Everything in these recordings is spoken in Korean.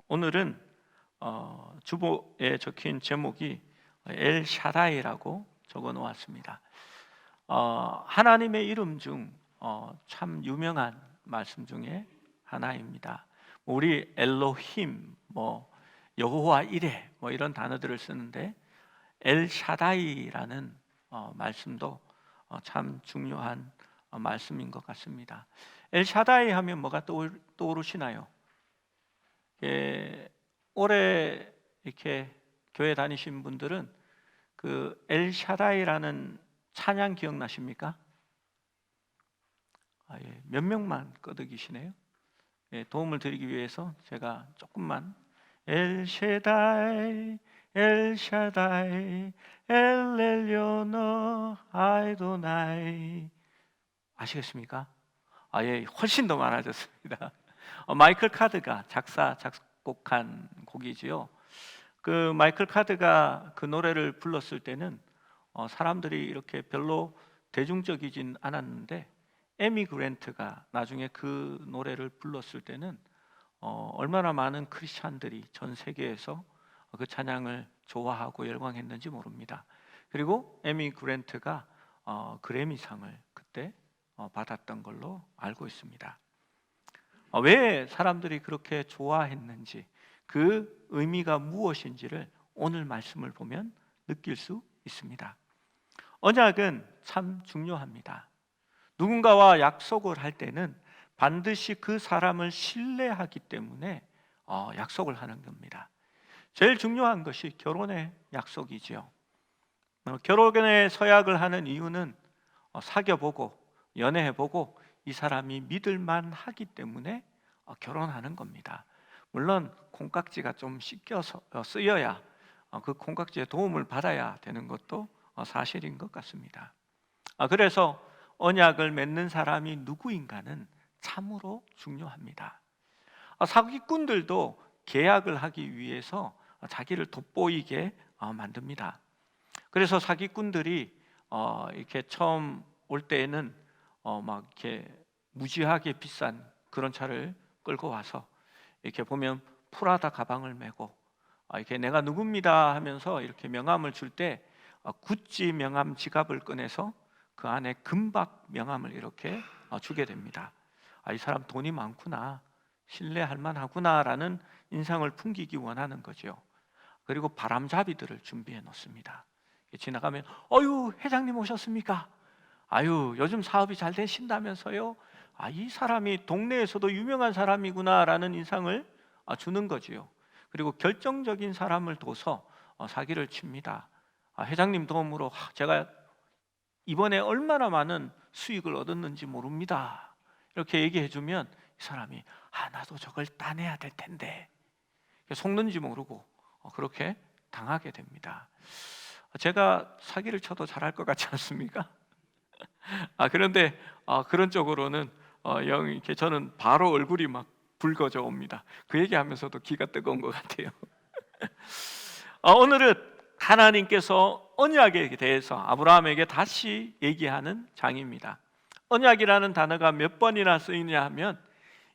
오늘은 주보에 적힌 제목이 엘 샤다이라고 적어 놓았습니다. 하나님의 이름 중 참 유명한 말씀 중에 하나입니다. 우리 엘로힘, 여호와 이레 이런 단어들을 쓰는데 엘 샤다이라는 말씀도 참 중요한 말씀인 것 같습니다. 엘 샤다이 하면 뭐가 떠오르시나요? 올해 이렇게 교회 다니신 분들은 그 엘 샤다이라는 찬양 기억나십니까? 몇 명만 끄덕이시네요. 도움을 드리기 위해서 제가 조금만 엘 샤다이 엘 샤다이 엘 엘요노 아이도나이 아시겠습니까? 훨씬 더 많아졌습니다. 마이클 카드가 작곡한 곡이지요. 그 마이클 카드가 그 노래를 불렀을 때는 사람들이 이렇게 별로 대중적이진 않았는데 에미 그랜트가 나중에 그 노래를 불렀을 때는 얼마나 많은 크리스찬들이 전 세계에서 그 찬양을 좋아하고 열광했는지 모릅니다. 그리고 에미 그랜트가 그래미상을 그때 받았던 걸로 알고 있습니다. 왜 사람들이 그렇게 좋아했는지, 그 의미가 무엇인지를 오늘 말씀을 보면 느낄 수 있습니다. 언약은 참 중요합니다. 누군가와 약속을 할 때는 반드시 그 사람을 신뢰하기 때문에 약속을 하는 겁니다. 제일 중요한 것이 결혼의 약속이지요. 결혼의 서약을 하는 이유는 사귀어보고 연애해보고 이 사람이 믿을만 하기 때문에 결혼하는 겁니다. 물론 콩깍지가 좀 씻겨서 쓰여야 그 콩깍지의 도움을 받아야 되는 것도 사실인 것 같습니다. 그래서 언약을 맺는 사람이 누구인가는 참으로 중요합니다. 사기꾼들도 계약을 하기 위해서 자기를 돋보이게 만듭니다. 그래서 사기꾼들이 이렇게 처음 올 때에는 막 이렇게 무지하게 비싼 그런 차를 끌고 와서 이렇게 보면 프라다 가방을 메고 이렇게 내가 누굽니다 하면서 이렇게 명함을 줄 때 구찌 명함 지갑을 꺼내서 그 안에 금박 명함을 이렇게 주게 됩니다. 이 사람 돈이 많구나, 신뢰할 만하구나라는 인상을 풍기기 원하는 거죠. 그리고 바람잡이들을 준비해 놓습니다. 지나가면 어유 회장님 오셨습니까? 요즘 사업이 잘 되신다면서요? 이 사람이 동네에서도 유명한 사람이구나라는 인상을 주는 거지요. 그리고 결정적인 사람을 둬서 사기를 칩니다. 회장님 도움으로 제가 이번에 얼마나 많은 수익을 얻었는지 모릅니다. 이렇게 얘기해 주면 이 사람이 나도 저걸 따내야 될 텐데 속는지 모르고 그렇게 당하게 됩니다. 제가 사기를 쳐도 잘할 것 같지 않습니까? 그런데 그런 쪽으로는 이렇게 저는 바로 얼굴이 막 붉어져 옵니다. 그 얘기하면서도 기가 뜨거운 것 같아요. 오늘은 하나님께서 언약에 대해서 아브라함에게 다시 얘기하는 장입니다. 언약이라는 단어가 몇 번이나 쓰이냐 하면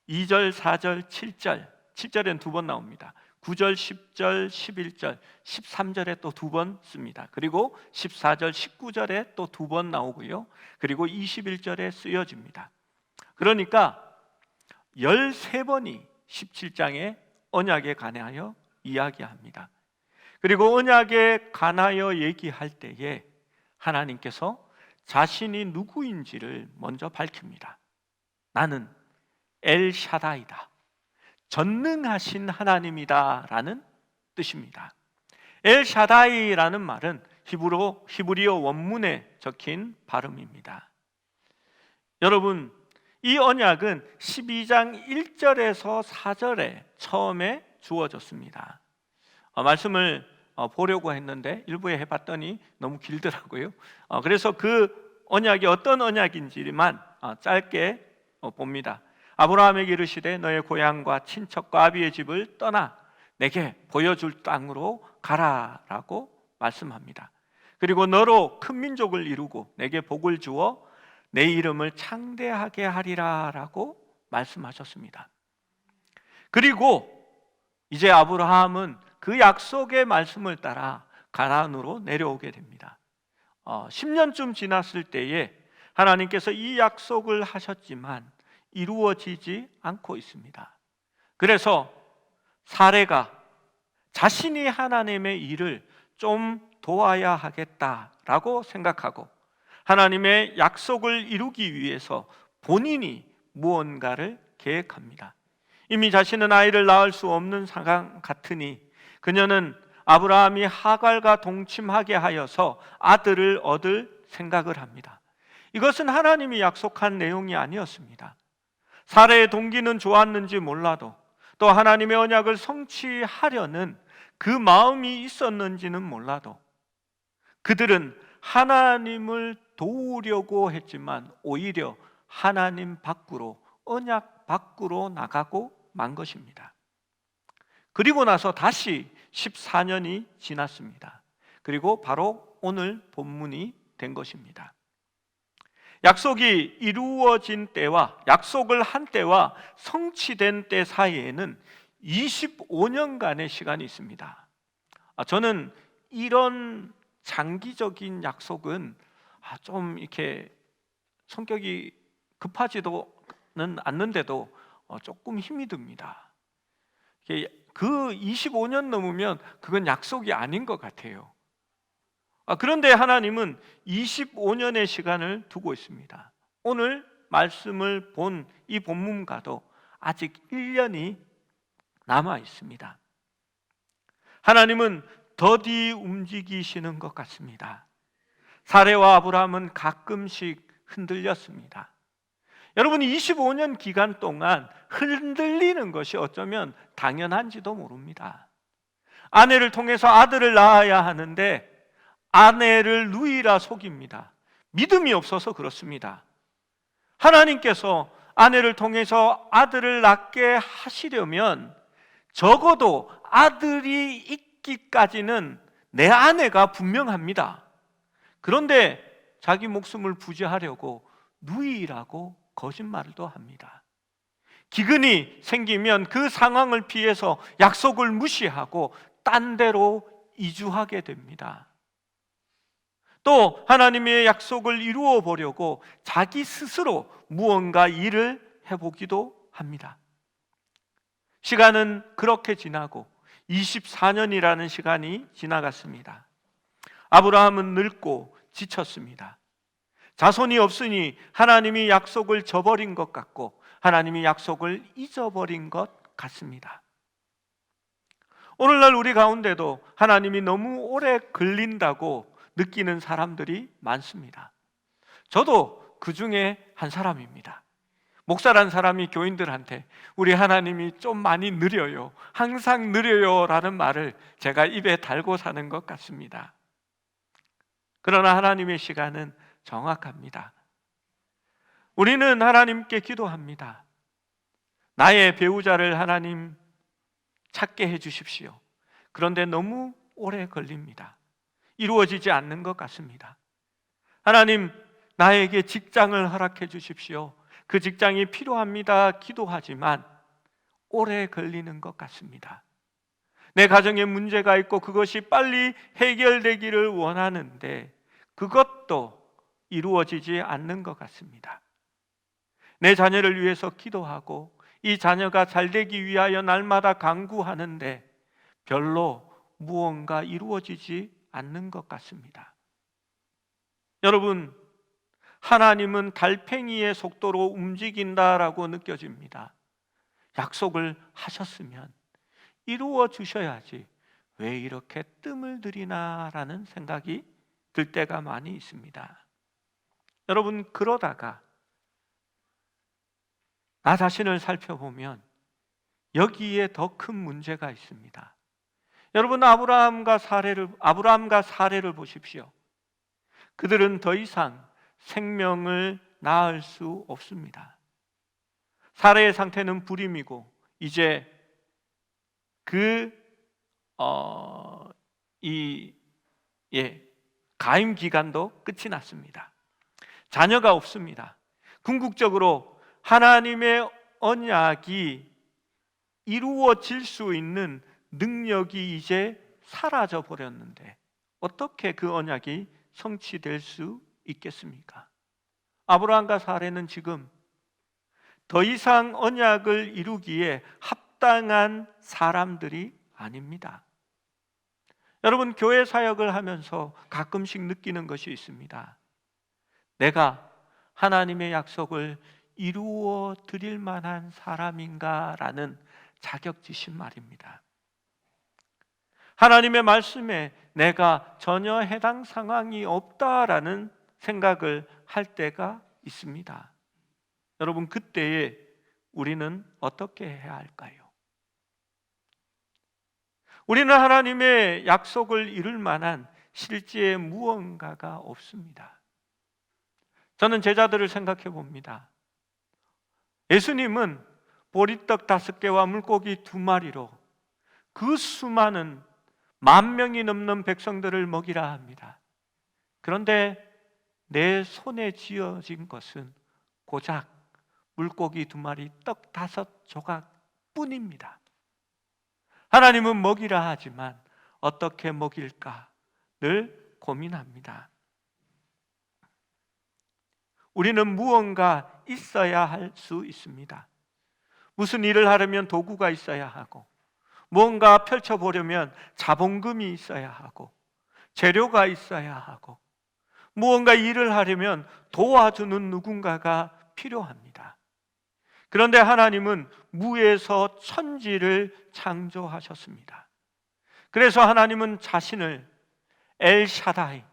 2절, 4절, 7절, 7절엔 두 번 나옵니다. 9절, 10절, 11절, 13절에 또 두 번 씁니다. 그리고 14절, 19절에 또 두 번 나오고요. 그리고 21절에 쓰여집니다. 그러니까 13번이 17장에 언약에 관하여 이야기합니다. 그리고 언약에 관하여 얘기할 때에 하나님께서 자신이 누구인지를 먼저 밝힙니다. 나는 엘 샤다이다, 전능하신 하나님이다 라는 뜻입니다. 엘 샤다이라는 말은 히브리어 원문에 적힌 발음입니다. 여러분, 이 언약은 12장 1절에서 4절에 처음에 주어졌습니다. 말씀을 보려고 했는데 일부에 해봤더니 너무 길더라고요. 그래서 그 언약이 어떤 언약인지만 짧게 봅니다. 아브라함에게 이르시되 너의 고향과 친척과 아비의 집을 떠나 내게 보여줄 땅으로 가라라고 말씀합니다. 그리고 너로 큰 민족을 이루고 내게 복을 주어 내 이름을 창대하게 하리라라고 말씀하셨습니다. 그리고 이제 아브라함은 그 약속의 말씀을 따라 가나안으로 내려오게 됩니다. 10년쯤 지났을 때에 하나님께서 이 약속을 하셨지만 이루어지지 않고 있습니다. 그래서 사레가 자신이 하나님의 일을 좀 도와야 하겠다라고 생각하고 하나님의 약속을 이루기 위해서 본인이 무언가를 계획합니다. 이미 자신은 아이를 낳을 수 없는 상황 같으니 그녀는 아브라함이 하갈과 동침하게 하여서 아들을 얻을 생각을 합니다. 이것은 하나님이 약속한 내용이 아니었습니다. 사례의 동기는 좋았는지 몰라도 또 하나님의 언약을 성취하려는 그 마음이 있었는지는 몰라도 그들은 하나님을 도우려고 했지만 오히려 하나님 밖으로, 언약 밖으로 나가고 만 것입니다. 그리고 나서 다시 14년이 지났습니다. 그리고 바로 오늘 본문이 된 것입니다. 약속이 이루어진 때와 약속을 한 때와 성취된 때 사이에는 25년간의 시간이 있습니다. 저는 이런 장기적인 약속은 좀 이렇게 성격이 급하지도는 않는데도 조금 힘이 듭니다. 그 25년 넘으면 그건 약속이 아닌 것 같아요. 그런데 하나님은 25년의 시간을 두고 있습니다. 오늘 말씀을 본 이 본문과도 아직 1년이 남아 있습니다. 하나님은 더디 움직이시는 것 같습니다. 사레와 아브라함은 가끔씩 흔들렸습니다. 여러분, 25년 기간 동안 흔들리는 것이 어쩌면 당연한지도 모릅니다. 아내를 통해서 아들을 낳아야 하는데 아내를 누이라 속입니다. 믿음이 없어서 그렇습니다. 하나님께서 아내를 통해서 아들을 낳게 하시려면 적어도 아들이 있기까지는 내 아내가 분명합니다. 그런데 자기 목숨을 부지하려고 누이라고 거짓말도 합니다. 기근이 생기면 그 상황을 피해서 약속을 무시하고 딴 데로 이주하게 됩니다. 또 하나님의 약속을 이루어 보려고 자기 스스로 무언가 일을 해보기도 합니다. 시간은 그렇게 지나고 24년이라는 시간이 지나갔습니다. 아브라함은 늙고 지쳤습니다. 자손이 없으니 하나님이 약속을 저버린 것 같고 하나님이 약속을 잊어버린 것 같습니다. 오늘날 우리 가운데도 하나님이 너무 오래 걸린다고 느끼는 사람들이 많습니다. 저도 그 중에 한 사람입니다. 목사란 사람이 교인들한테 우리 하나님이 좀 많이 느려요, 항상 느려요 라는 말을 제가 입에 달고 사는 것 같습니다. 그러나 하나님의 시간은 정확합니다. 우리는 하나님께 기도합니다. 나의 배우자를 하나님 찾게 해주십시오. 그런데 너무 오래 걸립니다. 이루어지지 않는 것 같습니다. 하나님, 나에게 직장을 허락해 주십시오. 그 직장이 필요합니다. 기도하지만 오래 걸리는 것 같습니다. 내 가정에 문제가 있고 그것이 빨리 해결되기를 원하는데 그것도 이루어지지 않는 것 같습니다. 내 자녀를 위해서 기도하고 이 자녀가 잘 되기 위하여 날마다 간구하는데 별로 무언가 이루어지지 않는 것 같습니다. 여러분, 하나님은 달팽이의 속도로 움직인다라고 느껴집니다. 약속을 하셨으면 이루어 주셔야지 왜 이렇게 뜸을 들이나라는 생각이 들 때가 많이 있습니다. 여러분, 그러다가 나 자신을 살펴보면 여기에 더 큰 문제가 있습니다. 여러분, 아브라함과 사레를 보십시오. 그들은 더 이상 생명을 낳을 수 없습니다. 사레의 상태는 불임이고 이제 가임 기간도 끝이 났습니다. 자녀가 없습니다. 궁극적으로 하나님의 언약이 이루어질 수 있는 능력이 이제 사라져 버렸는데 어떻게 그 언약이 성취될 수 있겠습니까? 아브라함과 사레는 지금 더 이상 언약을 이루기에 합당한 사람들이 아닙니다. 여러분, 교회 사역을 하면서 가끔씩 느끼는 것이 있습니다. 내가 하나님의 약속을 이루어 드릴 만한 사람인가라는 자격지심 말입니다. 하나님의 말씀에 내가 전혀 해당 상황이 없다라는 생각을 할 때가 있습니다. 여러분, 그때에 우리는 어떻게 해야 할까요? 우리는 하나님의 약속을 이룰 만한 실제 무언가가 없습니다. 저는 제자들을 생각해 봅니다. 예수님은 보리떡 5개와 물고기 2마리로 그 수많은 10,000명이 넘는 백성들을 먹이라 합니다. 그런데 내 손에 쥐어진 것은 고작 물고기 2마리, 떡 5조각 뿐입니다. 하나님은 먹이라 하지만 어떻게 먹일까 늘 고민합니다. 우리는 무언가 있어야 할 수 있습니다. 무슨 일을 하려면 도구가 있어야 하고, 무언가 펼쳐보려면 자본금이 있어야 하고, 재료가 있어야 하고, 무언가 일을 하려면 도와주는 누군가가 필요합니다. 그런데 하나님은 무에서 천지를 창조하셨습니다. 그래서 하나님은 자신을 엘샤다이,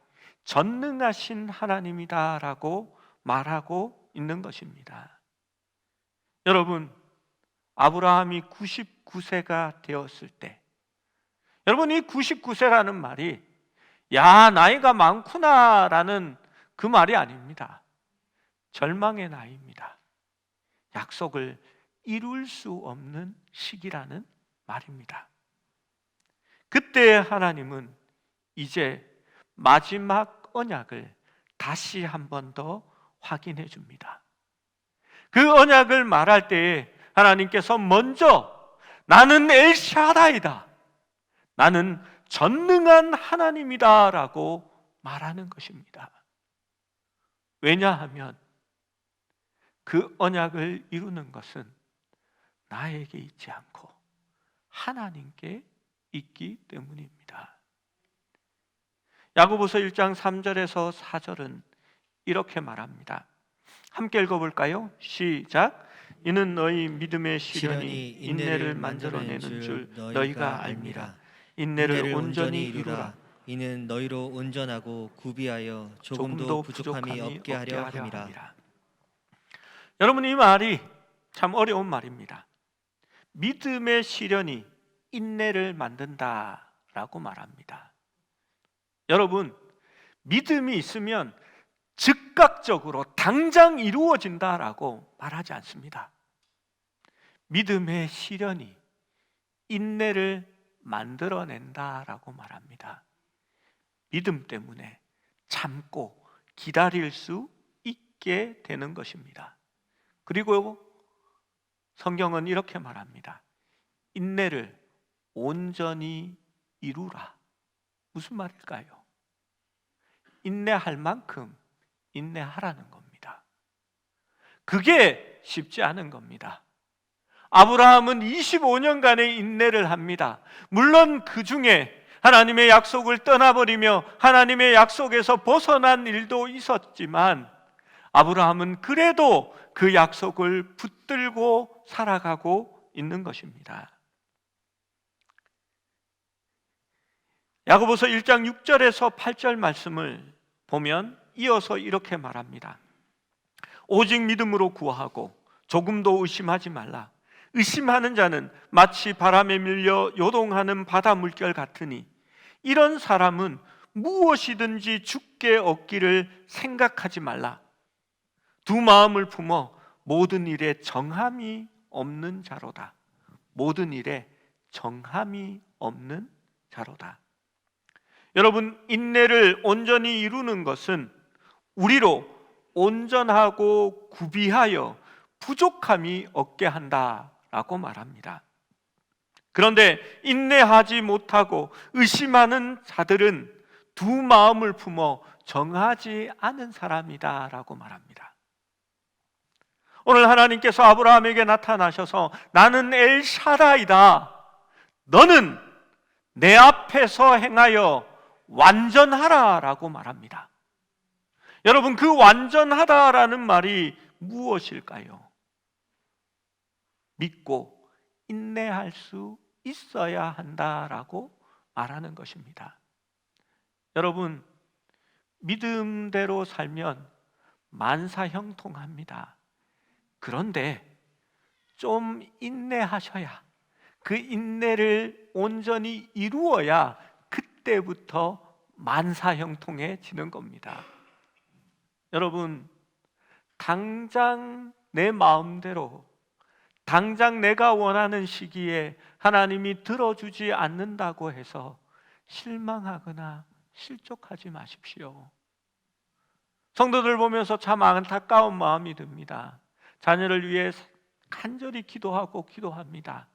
전능하신 하나님이다라고 말하고 있는 것입니다. 여러분, 아브라함이 99세가 되었을 때, 여러분, 이 99세라는 말이 야, 나이가 많구나라는 그 말이 아닙니다. 절망의 나이입니다. 약속을 이룰 수 없는 시기라는 말입니다. 그때 하나님은 이제 마지막 언약을 다시 한 번 더 확인해 줍니다. 그 언약을 말할 때에 하나님께서 먼저 나는 엘샤다이다, 나는 전능한 하나님이다 라고 말하는 것입니다. 왜냐하면 그 언약을 이루는 것은 나에게 있지 않고 하나님께 있기 때문입니다. 야고보서 1장 3절에서 4절은 이렇게 말합니다. 함께 읽어볼까요? 시작. 이는 너희 믿음의 시련이 인내를 만들어내는 줄 너희가 알미라. 인내를 온전히 이루라. 이는 너희로 온전하고 구비하여 조금도 부족함이 없게 하려 함이라. 여러분, 이 말이 참 어려운 말입니다. 믿음의 시련이 인내를 만든다라고 말합니다. 여러분, 믿음이 있으면 즉각적으로 당장 이루어진다라고 말하지 않습니다. 믿음의 시련이 인내를 만들어낸다라고 말합니다. 믿음 때문에 참고 기다릴 수 있게 되는 것입니다. 그리고 성경은 이렇게 말합니다. 인내를 온전히 이루라. 무슨 말일까요? 인내할 만큼 인내하라는 겁니다. 그게 쉽지 않은 겁니다. 아브라함은 25년간의 인내를 합니다. 물론 그 중에 하나님의 약속을 떠나버리며 하나님의 약속에서 벗어난 일도 있었지만 아브라함은 그래도 그 약속을 붙들고 살아가고 있는 것입니다. 야고보서 1장 6절에서 8절 말씀을 보면 이어서 이렇게 말합니다. 오직 믿음으로 구하고 조금도 의심하지 말라. 의심하는 자는 마치 바람에 밀려 요동하는 바다 물결 같으니 이런 사람은 무엇이든지 주께 얻기를 생각하지 말라. 두 마음을 품어 모든 일에 정함이 없는 자로다. 모든 일에 정함이 없는 자로다. 여러분, 인내를 온전히 이루는 것은 우리로 온전하고 구비하여 부족함이 없게 한다라고 말합니다. 그런데 인내하지 못하고 의심하는 자들은 두 마음을 품어 정하지 않은 사람이다 라고 말합니다. 오늘 하나님께서 아브라함에게 나타나셔서 나는 엘샤다이다, 너는 내 앞에서 행하여 완전하라 라고 말합니다. 여러분, 그 완전하다라는 말이 무엇일까요? 믿고 인내할 수 있어야 한다라고 말하는 것입니다. 여러분, 믿음대로 살면 만사형통합니다. 그런데 좀 인내하셔야, 그 인내를 온전히 이루어야 그때부터 만사형통해지는 겁니다. 여러분, 당장 내 마음대로, 당장 내가 원하는 시기에 하나님이 들어주지 않는다고 해서 실망하거나 실족하지 마십시오. 성도들 보면서 참 안타까운 마음이 듭니다. 자녀를 위해 간절히 기도합니다.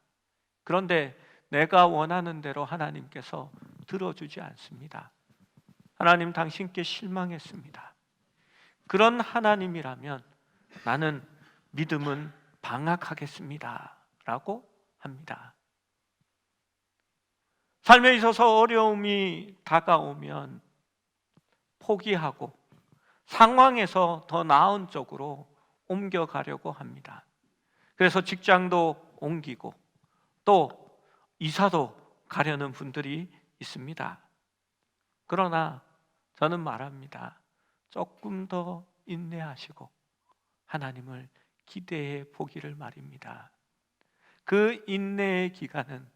그런데 내가 원하는 대로 하나님께서 들어주지 않습니다. 하나님, 당신께 실망했습니다. 그런 하나님이라면 나는 믿음은 방학하겠습니다 라고 합니다. 삶에 있어서 어려움이 다가오면 포기하고 상황에서 더 나은 쪽으로 옮겨가려고 합니다. 그래서 직장도 옮기고 또 이사도 가려는 분들이 있습니다. 그러나 저는 말합니다. 조금 더 인내하시고 하나님을 기대해 보기를 말입니다. 그 인내의 기간은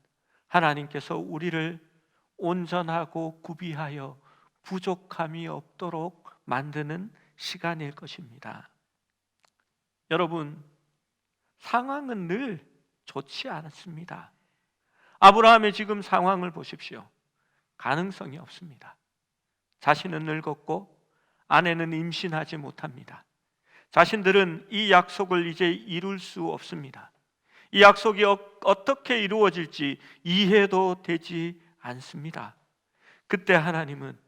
하나님께서 우리를 온전하고 구비하여 부족함이 없도록 만드는 시간일 것입니다. 여러분, 상황은 늘 좋지 않습니다. 아브라함의 지금 상황을 보십시오. 가능성이 없습니다. 자신은 늙었고 아내는 임신하지 못합니다. 자신들은 이 약속을 이제 이룰 수 없습니다. 이 약속이 어떻게 이루어질지 이해도 되지 않습니다. 그때 하나님은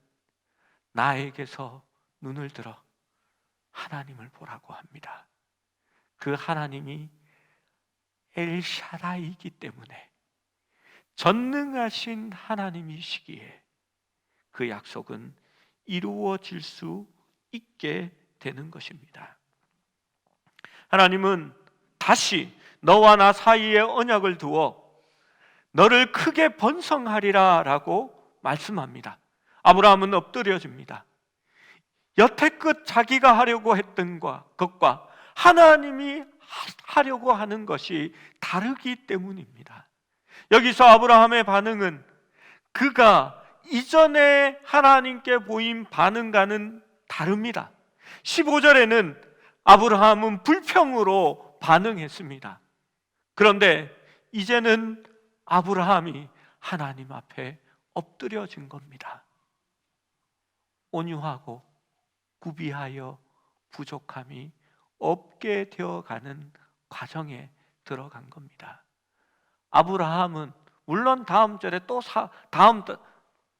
나에게서 눈을 들어 하나님을 보라고 합니다. 그 하나님이 엘샤다이기 때문에, 전능하신 하나님이시기에 그 약속은 이루어질 수 있게 되는 것입니다. 하나님은 다시 너와 나 사이에 언약을 두어 너를 크게 번성하리라 라고 말씀합니다. 아브라함은 엎드려집니다. 여태껏 자기가 하려고 했던 것과 하나님이 하려고 하는 것이 다르기 때문입니다. 여기서 아브라함의 반응은 그가 이전에 하나님께 보인 반응과는 다릅니다. 15절에는 아브라함은 불평으로 반응했습니다. 그런데 이제는 아브라함이 하나님 앞에 엎드려진 겁니다. 온유하고 구비하여 부족함이 없게 되어가는 과정에 들어간 겁니다. 아브라함은 물론 다음 절에 다음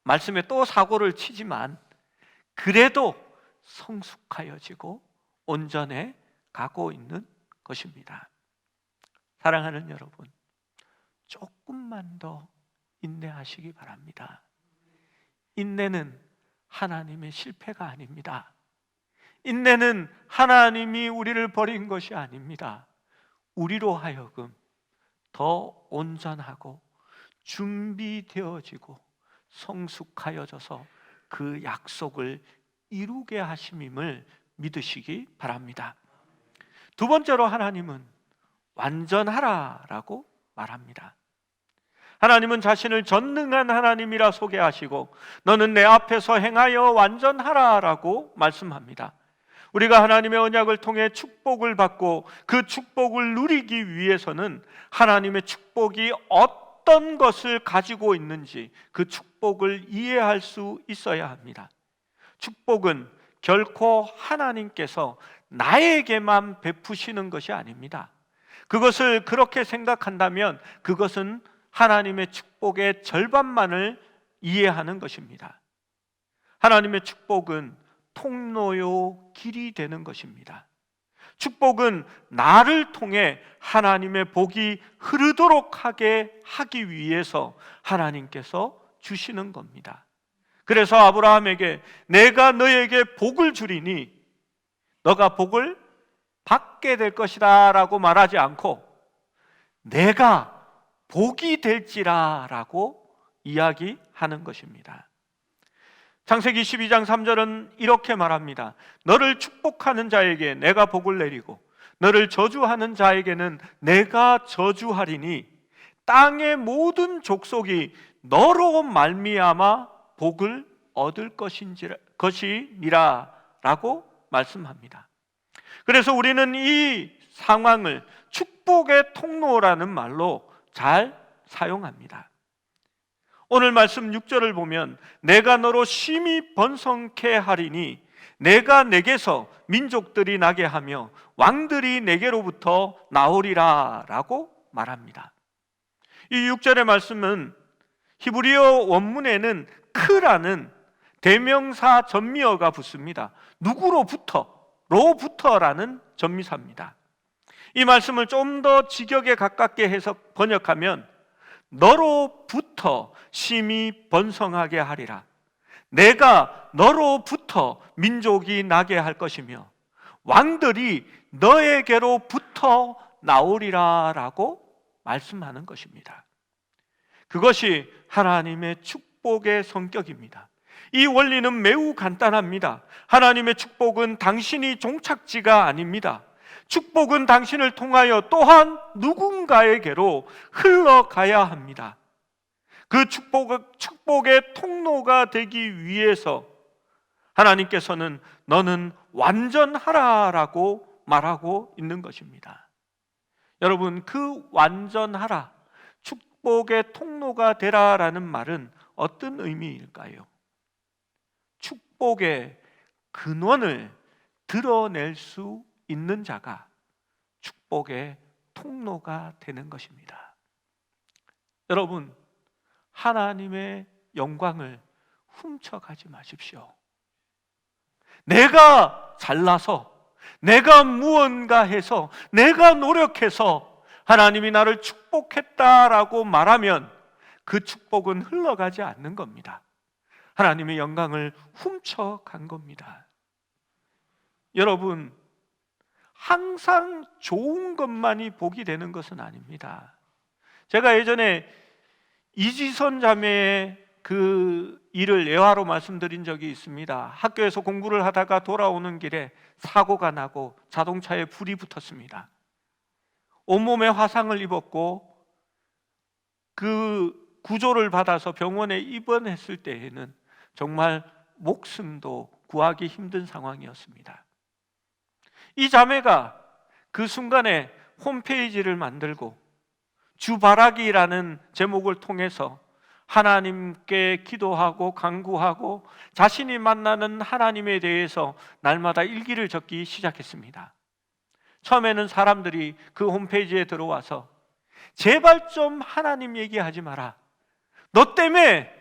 말씀에 또 사고를 치지만 그래도 성숙하여지고 온전해 가고 있는 것입니다. 사랑하는 여러분, 조금만 더 인내하시기 바랍니다. 인내는 하나님의 실패가 아닙니다. 인내는 하나님이 우리를 버린 것이 아닙니다. 우리로 하여금 더 온전하고 준비되어지고 성숙하여져서 그 약속을 이루게 하심임을 믿으시기 바랍니다. 두 번째로 하나님은 완전하라라고 말합니다. 하나님은 자신을 전능한 하나님이라 소개하시고 너는 내 앞에서 행하여 완전하라라고 말씀합니다. 우리가 하나님의 언약을 통해 축복을 받고 그 축복을 누리기 위해서는 하나님의 축복이 어떤 것을 가지고 있는지 그 축복을 이해할 수 있어야 합니다. 축복은 결코 하나님께서 나에게만 베푸시는 것이 아닙니다. 그것을 그렇게 생각한다면 그것은 하나님의 축복의 절반만을 이해하는 것입니다. 하나님의 축복은 통로요 길이 되는 것입니다. 축복은 나를 통해 하나님의 복이 흐르도록 하기 위해서 하나님께서 주시는 겁니다. 그래서 아브라함에게 내가 너에게 복을 주리니 너가 복을 받게 될 것이다 라고 말하지 않고 내가 복이 될지라 라고 이야기하는 것입니다. 창세기 12장 3절은 이렇게 말합니다. 너를 축복하는 자에게 내가 복을 내리고 너를 저주하는 자에게는 내가 저주하리니 땅의 모든 족속이 너로 말미암아 복을 얻을 것이니라 라고 말씀합니다. 그래서 우리는 이 상황을 축복의 통로라는 말로 잘 사용합니다. 오늘 말씀 6절을 보면 내가 너로 심히 번성케 하리니 내가 내게서 민족들이 나게 하며 왕들이 내게로부터 나오리라 라고 말합니다. 이 6절의 말씀은 히브리어 원문에는 크라는 대명사 전미어가 붙습니다. 누구로부터라는 전미사입니다. 이 말씀을 좀 더 직역에 가깝게 해서 번역하면 너로부터 심히 번성하게 하리라. 내가 너로부터 민족이 나게 할 것이며 왕들이 너에게로부터 나오리라 라고 말씀하는 것입니다. 그것이 하나님의 축복의 성격입니다. 이 원리는 매우 간단합니다. 하나님의 축복은 당신이 종착지가 아닙니다. 축복은 당신을 통하여 또한 누군가에게로 흘러가야 합니다. 그 축복의 통로가 되기 위해서 하나님께서는 너는 완전하라라고 말하고 있는 것입니다. 여러분, 그 완전하라, 축복의 통로가 되라라는 말은 어떤 의미일까요? 축복의 근원을 드러낼 수 있는 자가 축복의 통로가 되는 것입니다. 여러분, 하나님의 영광을 훔쳐가지 마십시오. 내가 잘나서, 내가 무언가 해서, 내가 노력해서 하나님이 나를 축복했다라고 말하면 그 축복은 흘러가지 않는 겁니다. 하나님의 영광을 훔쳐간 겁니다. 여러분, 항상 좋은 것만이 복이 되는 것은 아닙니다. 제가 예전에 이지선 자매의 그 일을 예화로 말씀드린 적이 있습니다. 학교에서 공부를 하다가 돌아오는 길에 사고가 나고 자동차에 불이 붙었습니다. 온몸에 화상을 입었고 그 구조를 받아서 병원에 입원했을 때에는 정말 목숨도 구하기 힘든 상황이었습니다. 이 자매가 그 순간에 홈페이지를 만들고 주바라기라는 제목을 통해서 하나님께 기도하고 간구하고 자신이 만나는 하나님에 대해서 날마다 일기를 적기 시작했습니다. 처음에는 사람들이 그 홈페이지에 들어와서 제발 좀 하나님 얘기하지 마라. 너 때문에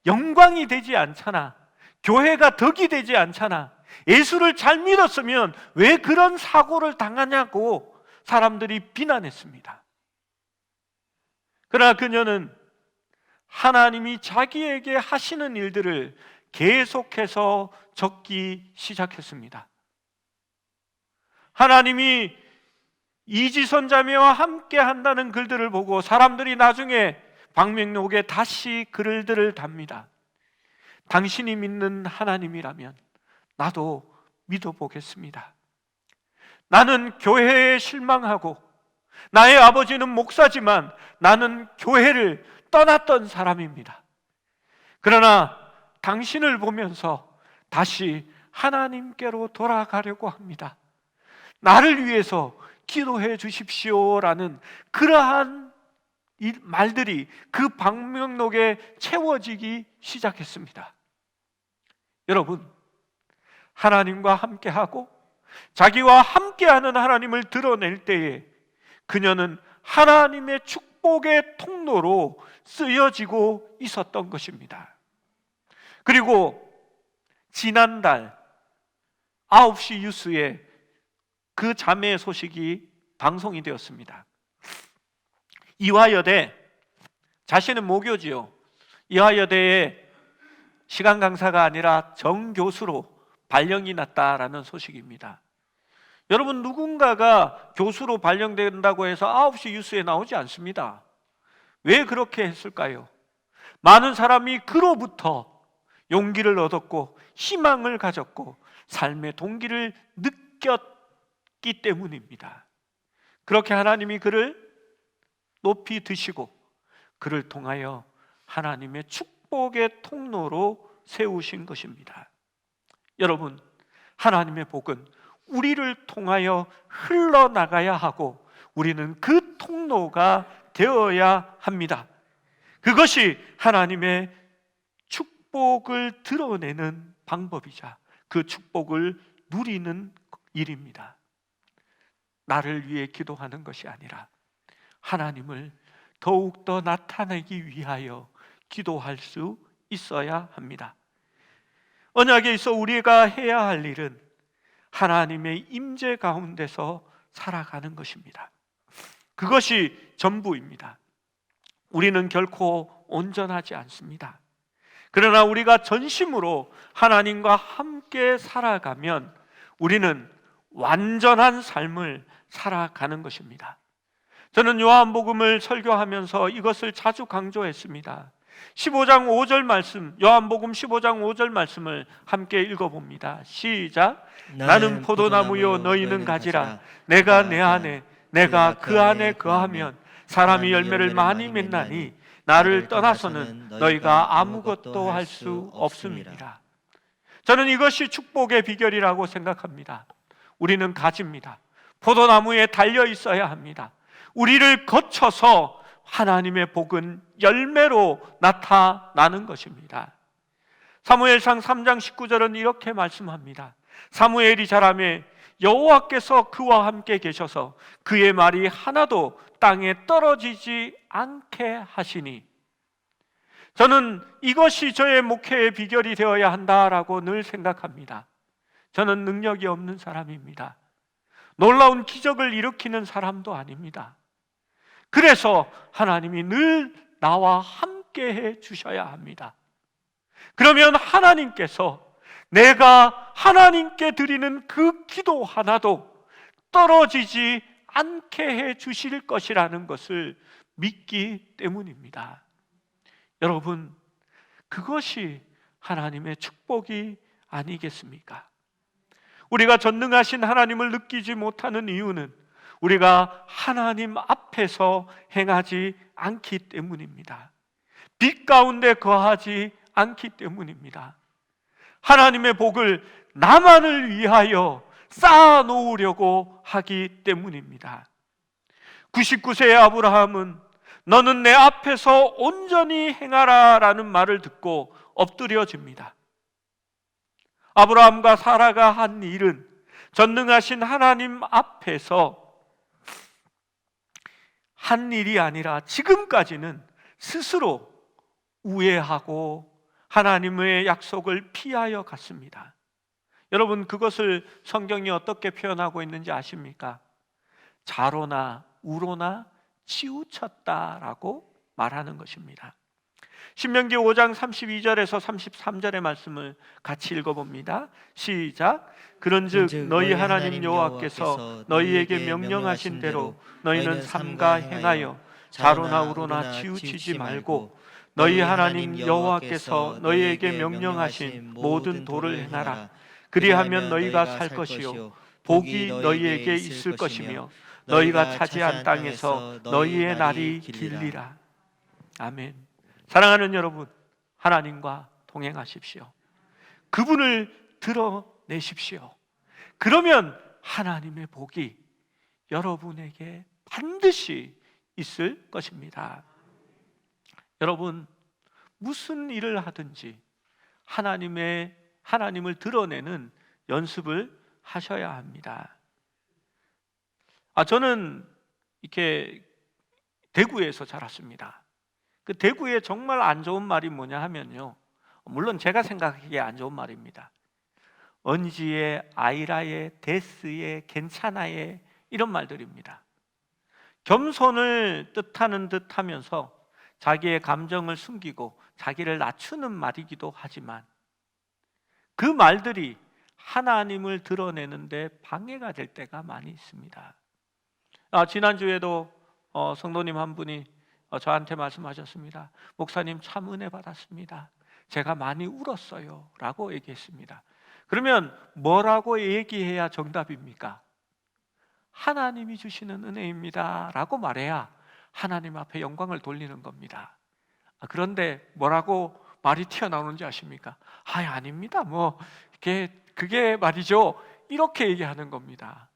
영광이 되지 않잖아. 교회가 덕이 되지 않잖아. 예수를 잘 믿었으면 왜 그런 사고를 당하냐고 사람들이 비난했습니다. 그러나 그녀는 하나님이 자기에게 하시는 일들을 계속해서 적기 시작했습니다. 하나님이 이지선 자매와 함께 한다는 글들을 보고 사람들이 나중에 방명록에 다시 글들을 답니다. 당신이 믿는 하나님이라면 나도 믿어보겠습니다. 나는 교회에 실망하고 나의 아버지는 목사지만 나는 교회를 떠났던 사람입니다. 그러나 당신을 보면서 다시 하나님께로 돌아가려고 합니다. 나를 위해서 기도해 주십시오라는 그러한 말들이 그 방명록에 채워지기 시작했습니다. 여러분, 하나님과 함께하고 자기와 함께하는 하나님을 드러낼 때에 그녀는 하나님의 축복을 축복의 통로로 쓰여지고 있었던 것입니다. 그리고 지난달 9시 뉴스에 그 자매의 소식이 방송이 되었습니다. 이화여대, 자신은 모교지요. 이화여대에 시간 강사가 아니라 정교수로 발령이 났다라는 소식입니다. 여러분, 누군가가 교수로 발령된다고 해서 9시 뉴스에 나오지 않습니다. 왜 그렇게 했을까요? 많은 사람이 그로부터 용기를 얻었고 희망을 가졌고 삶의 동기를 느꼈기 때문입니다. 그렇게 하나님이 그를 높이 드시고 그를 통하여 하나님의 축복의 통로로 세우신 것입니다. 여러분, 하나님의 복은 우리를 통하여 흘러나가야 하고 우리는 그 통로가 되어야 합니다. 그것이 하나님의 축복을 드러내는 방법이자 그 축복을 누리는 일입니다. 나를 위해 기도하는 것이 아니라 하나님을 더욱더 나타내기 위하여 기도할 수 있어야 합니다. 언약에 있어 우리가 해야 할 일은 하나님의 임재 가운데서 살아가는 것입니다. 그것이 전부입니다. 우리는 결코 온전하지 않습니다. 그러나 우리가 전심으로 하나님과 함께 살아가면 우리는 완전한 삶을 살아가는 것입니다. 저는 요한복음을 설교하면서 이것을 자주 강조했습니다. 15장 5절 말씀, 요한복음 15장 5절 말씀을 함께 읽어봅니다. 시작. 나는 포도나무요 너희는 가지라. 내가 내 안에, 내가 그 안에 거하면 사람이 열매를 많이 맺나니 나를 떠나서는 너희가 아무것도 할 수 없습니다. 저는 이것이 축복의 비결이라고 생각합니다. 우리는 가지입니다. 포도나무에 달려 있어야 합니다. 우리를 거쳐서 하나님의 복은 열매로 나타나는 것입니다. 사무엘상 3장 19절은 이렇게 말씀합니다. 사무엘이 자라매 여호와께서 그와 함께 계셔서 그의 말이 하나도 땅에 떨어지지 않게 하시니, 저는 이것이 저의 목회의 비결이 되어야 한다라고 늘 생각합니다. 저는 능력이 없는 사람입니다. 놀라운 기적을 일으키는 사람도 아닙니다. 그래서 하나님이 늘 나와 함께 해 주셔야 합니다. 그러면 하나님께서 내가 하나님께 드리는 그 기도 하나도 떨어지지 않게 해 주실 것이라는 것을 믿기 때문입니다. 여러분, 그것이 하나님의 축복이 아니겠습니까? 우리가 전능하신 하나님을 느끼지 못하는 이유는 우리가 하나님 앞에서 행하지 않기 때문입니다. 빛 가운데 거하지 않기 때문입니다. 하나님의 복을 나만을 위하여 쌓아 놓으려고 하기 때문입니다. 99세의 아브라함은 너는 내 앞에서 온전히 행하라 라는 말을 듣고 엎드려집니다. 아브라함과 사라가 한 일은 전능하신 하나님 앞에서 한 일이 아니라 지금까지는 스스로 우회하고 하나님의 약속을 피하여 갔습니다. 여러분, 그것을 성경이 어떻게 표현하고 있는지 아십니까? 자로나 우로나 치우쳤다라고 말하는 것입니다. 신명기 5장 32절에서 33절의 말씀을 같이 읽어봅니다. 시작. 그런즉 너희 하나님 여호와께서 너희에게 명령하신 대로 너희는 삼가 행하여 자로나 우로나 치우치지 말고 너희 하나님 여호와께서 너희에게 명령하신 모든 도를 행하라. 그리하면 너희가 살 것이요 복이 너희에게 있을 것이며 너희가 차지한 땅에서 너희의 날이 길리라. 아멘. 사랑하는 여러분, 하나님과 동행하십시오. 그분을 드러내십시오. 그러면 하나님의 복이 여러분에게 반드시 있을 것입니다. 여러분, 무슨 일을 하든지 하나님을 드러내는 연습을 하셔야 합니다. 저는 이렇게 대구에서 자랐습니다. 그 대구에 정말 안 좋은 말이 뭐냐 하면요, 물론 제가 생각하기에 안 좋은 말입니다. 언지에, 아이라에, 데스에, 괜찮아에, 이런 말들입니다. 겸손을 뜻하는 듯 하면서 자기의 감정을 숨기고 자기를 낮추는 말이기도 하지만 그 말들이 하나님을 드러내는데 방해가 될 때가 많이 있습니다. 지난주에도 성도님 한 분이 저한테 말씀하셨습니다. 목사님, 참 은혜 받았습니다. 제가 많이 울었어요 라고 얘기했습니다. 그러면 뭐라고 얘기해야 정답입니까? 하나님이 주시는 은혜입니다 라고 말해야 하나님 앞에 영광을 돌리는 겁니다. 그런데 뭐라고 말이 튀어나오는지 아십니까? 아닙니다, 뭐 그게 말이죠, 이렇게 얘기하는 겁니다.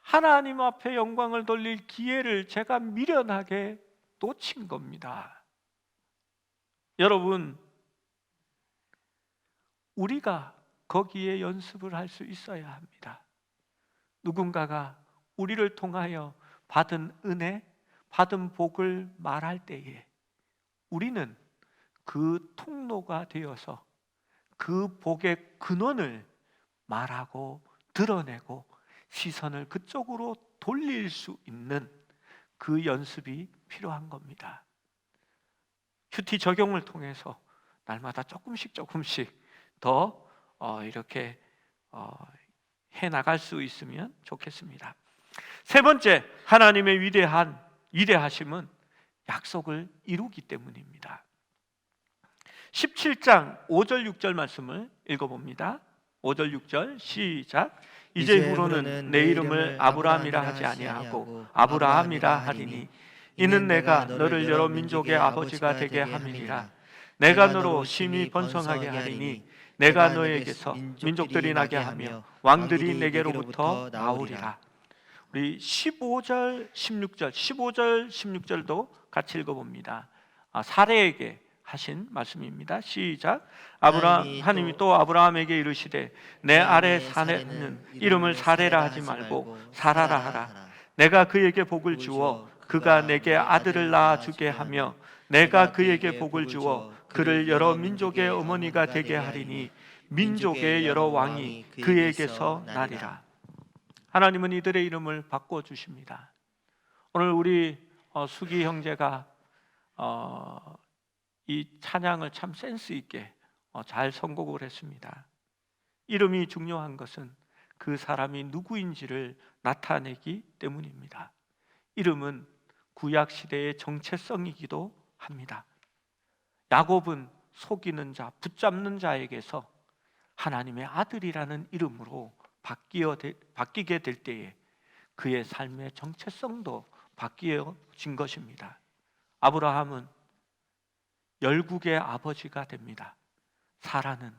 하나님 앞에 영광을 돌릴 기회를 제가 미련하게 놓친 겁니다. 여러분, 우리가 거기에 연습을 할 수 있어야 합니다. 누군가가 우리를 통하여 받은 은혜, 받은 복을 말할 때에 우리는 그 통로가 되어서 그 복의 근원을 말하고 드러내고 시선을 그쪽으로 돌릴 수 있는 그 연습이 필요한 겁니다. 큐티 적용을 통해서 날마다 조금씩 더 이렇게 해나갈 수 있으면 좋겠습니다. 세 번째, 하나님의 위대하심은 약속을 이루기 때문입니다. 17장 5절 6절 말씀을 읽어봅니다. 5절 6절 시작. 이제 후로는 내 이름을 아브라함이라 하지 아니하고 아브라함이라 하리니 이는 내가 너를 여러 민족의 아버지가 되게 함이니라. 내가 너로 심히 번성하게 하리니 내가 너에게서 민족들이 나게 하며 왕들이 내게로부터 나오리라. 우리 15절 16절도 같이 읽어봅니다. 사레에게 하신 말씀입니다. 시작. 하나님이 또 아브라함에게 이르시되 내 아래 사내는 이름을 사레라 하지 말고 사라라 하라. 내가 그에게 복을 주어 그가 내게 아들을 낳아 주게 하며 내가 그에게 복을 주어 그를 여러 민족의 어머니가 되게 하리니 민족의 여러 왕이 그에게서 나리라. 하나님은 이들의 이름을 바꿔주십니다. 오늘 우리 수기 형제가 이 찬양을 참 센스 있게 잘 선곡을 했습니다. 이름이 중요한 것은 그 사람이 누구인지를 나타내기 때문입니다. 이름은 구약 시대의 정체성이기도 합니다. 야곱은 속이는 자, 붙잡는 자에게서 하나님의 아들이라는 이름으로 바뀌게 될 때에 그의 삶의 정체성도 바뀌어진 것입니다. 아브라함은 열국의 아버지가 됩니다. 사라는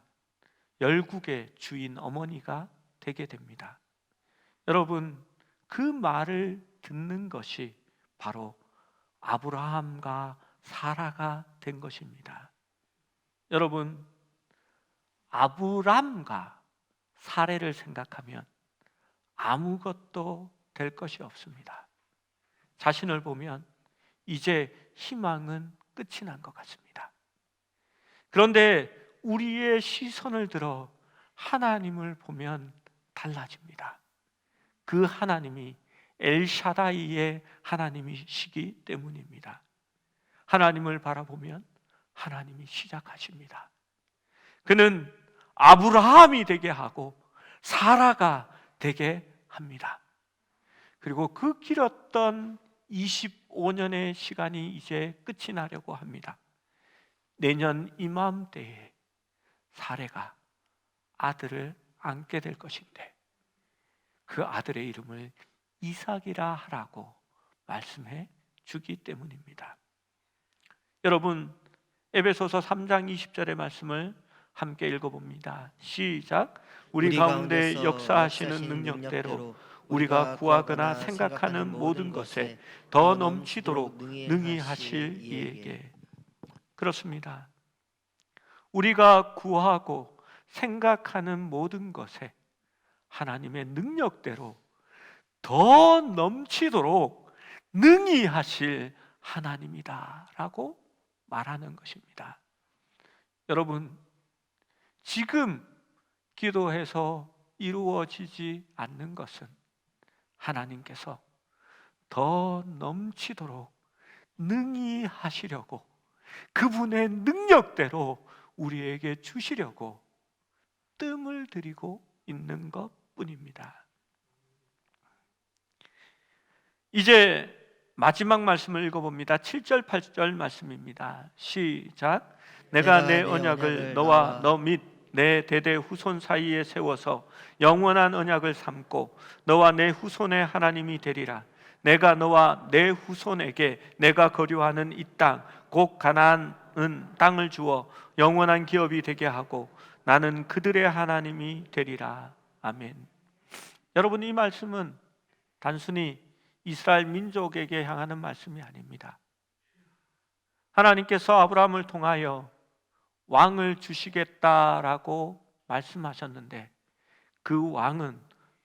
열국의 주인 어머니가 되게 됩니다. 여러분, 그 말을 듣는 것이 바로 아브라함과 사라가 된 것입니다. 여러분, 아브람과 사레를 생각하면 아무것도 될 것이 없습니다. 자신을 보면 이제 희망은 끝이 난 것 같습니다. 그런데 우리의 시선을 들어 하나님을 보면 달라집니다. 그 하나님이 엘샤다이의 하나님이시기 때문입니다. 하나님을 바라보면 하나님이 시작하십니다. 그는 아브라함이 되게 하고 사라가 되게 합니다. 그리고 그 길었던 25년의 시간이 이제 끝이 나려고 합니다. 내년 이맘때에 사레가 아들을 안게 될 것인데 그 아들의 이름을 이삭이라 하라고 말씀해 주기 때문입니다. 여러분, 에베소서 3장 20절의 말씀을 함께 읽어봅니다. 시작. 우리 가운데 역사하시는 능력대로 우리가 구하거나 생각하는 모든 것에 더 넘치도록 능히 하실 이에게. 그렇습니다. 우리가 구하고 생각하는 모든 것에 하나님의 능력대로 더 넘치도록 능히 하실 하나님이다라고 말하는 것입니다. 여러분, 지금 기도해서 이루어지지 않는 것은 하나님께서 더 넘치도록 능히 하시려고, 그분의 능력대로 우리에게 주시려고 뜸을 들이고 있는 것뿐입니다. 이제 마지막 말씀을 읽어봅니다. 7절 8절 말씀입니다. 시작. 내가 내 언약을 너와 너 및 내 대대 후손 사이에 세워서 영원한 언약을 삼고 너와 내 후손의 하나님이 되리라. 내가 너와 내 후손에게 내가 거류하는 이 땅 곧 가나안은 땅을 주어 영원한 기업이 되게 하고 나는 그들의 하나님이 되리라. 아멘. 여러분, 이 말씀은 단순히 이스라엘 민족에게 향하는 말씀이 아닙니다. 하나님께서 아브라함을 통하여 왕을 주시겠다라고 말씀하셨는데, 그 왕은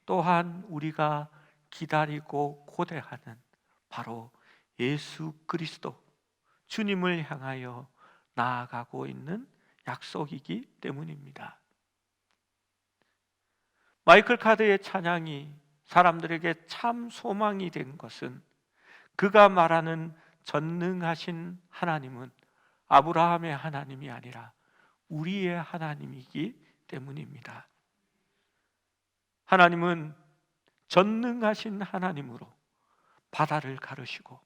또한 우리가 기다리고 고대하는 바로 예수 그리스도, 주님을 향하여 나아가고 있는 약속이기 때문입니다. 마이클 카드의 찬양이 사람들에게 참 소망이 된 것은, 그가 말하는 전능하신 하나님은 아브라함의 하나님이 아니라 우리의 하나님이기 때문입니다. 하나님은 전능하신 하나님으로 바다를 가르시고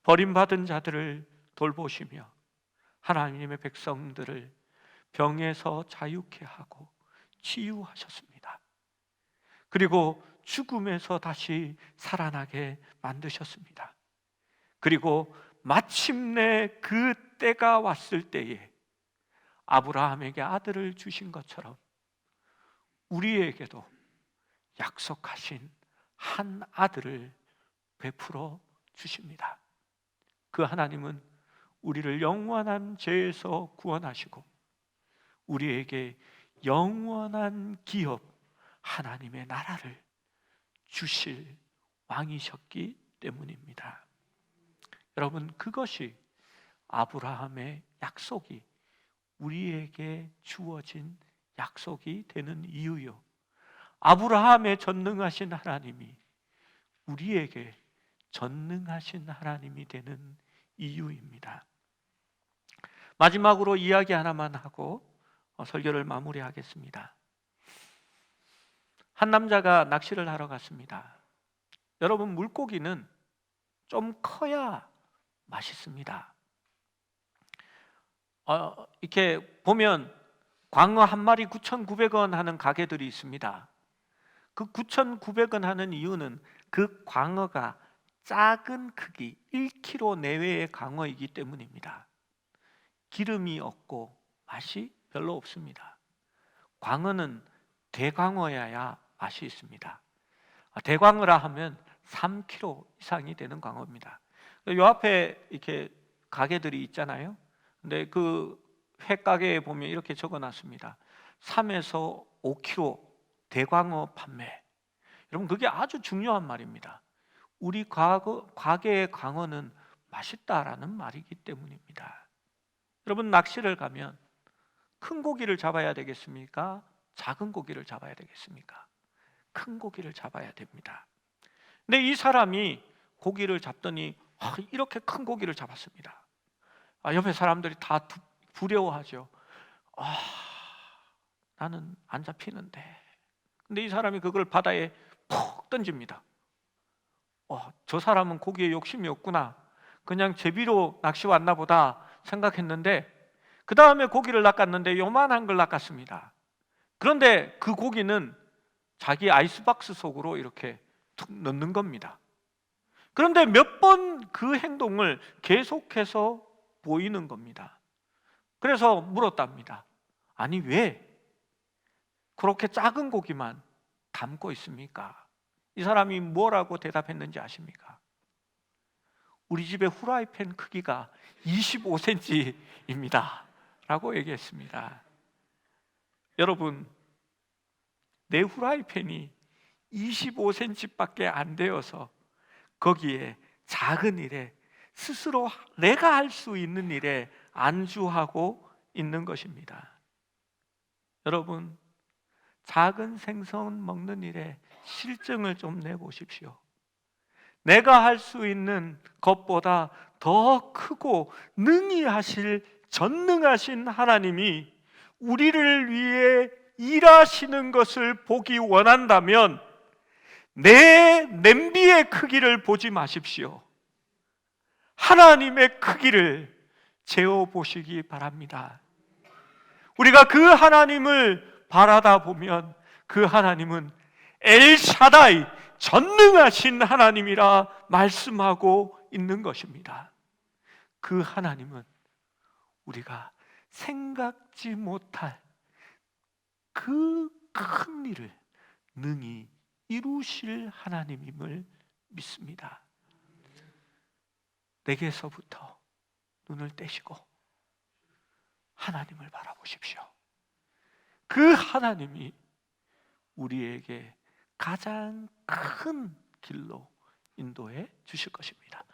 버림받은 자들을 돌보시며 하나님의 백성들을 병에서 자유케 하고 치유하셨습니다. 그리고 죽음에서 다시 살아나게 만드셨습니다. 그리고 마침내 그 때가 왔을 때에 아브라함에게 아들을 주신 것처럼 우리에게도 약속하신 한 아들을 베풀어 주십니다. 그 하나님은 우리를 영원한 죄에서 구원하시고 우리에게 영원한 기업, 하나님의 나라를 주실 왕이셨기 때문입니다. 여러분, 그것이 아브라함의 약속이 우리에게 주어진 약속이 되는 이유요, 아브라함의 전능하신 하나님이 우리에게 전능하신 하나님이 되는 이유입니다. 마지막으로 이야기 하나만 하고 설교를 마무리하겠습니다. 한 남자가 낚시를 하러 갔습니다. 여러분, 물고기는 좀 커야 맛있습니다. 이렇게 보면 광어 한 마리 9,900원 하는 가게들이 있습니다. 그 9,900원 하는 이유는 그 광어가 작은 크기 1kg 내외의 광어이기 때문입니다. 기름이 없고 맛이 별로 없습니다. 광어는 대광어여야 맛이 있습니다. 대광어라 하면 3kg 이상이 되는 광어입니다. 요 앞에 이렇게 가게들이 있잖아요. 근데 그 회 가게에 보면 이렇게 적어놨습니다. 3에서 5kg 대광어 판매. 여러분, 그게 아주 중요한 말입니다. 우리 가게의 광어는 맛있다라는 말이기 때문입니다. 여러분, 낚시를 가면 큰 고기를 잡아야 되겠습니까? 작은 고기를 잡아야 되겠습니까? 큰 고기를 잡아야 됩니다. 근데 이 사람이 고기를 잡더니 이렇게 큰 고기를 잡았습니다. 옆에 사람들이 다 두려워하죠. 나는 안 잡히는데. 근데 이 사람이 그걸 바다에 푹 던집니다. 저 사람은 고기에 욕심이 없구나, 그냥 제비로 낚시 왔나 보다 생각했는데, 그 다음에 고기를 낚았는데 요만한 걸 낚았습니다. 그런데 그 고기는 자기 아이스박스 속으로 이렇게 툭 넣는 겁니다. 그런데 몇 번 그 행동을 계속해서 보이는 겁니다. 그래서 물었답니다. 아니, 왜 그렇게 작은 고기만 담고 있습니까? 이 사람이 뭐라고 대답했는지 아십니까? 우리 집의 후라이팬 크기가 25cm입니다 라고 얘기했습니다. 여러분, 내 후라이팬이 25cm밖에 안 되어서 거기에 작은 일에 스스로 내가 할 수 있는 일에 안주하고 있는 것입니다. 여러분, 작은 생선 먹는 일에 실증을 좀 내보십시오. 내가 할 수 있는 것보다 더 크고 능히 하실 전능하신 하나님이 우리를 위해 일하시는 것을 보기 원한다면 내 냄비의 크기를 보지 마십시오. 하나님의 크기를 재어 보시기 바랍니다. 우리가 그 하나님을 바라다 보면 그 하나님은 엘샤다이, 전능하신 하나님이라 말씀하고 있는 것입니다. 그 하나님은 우리가 생각지 못할 그 큰 일을 능히 이루실 하나님임을 믿습니다. 내게서부터 눈을 떼시고 하나님을 바라보십시오. 그 하나님이 우리에게 가장 큰 길로 인도해 주실 것입니다.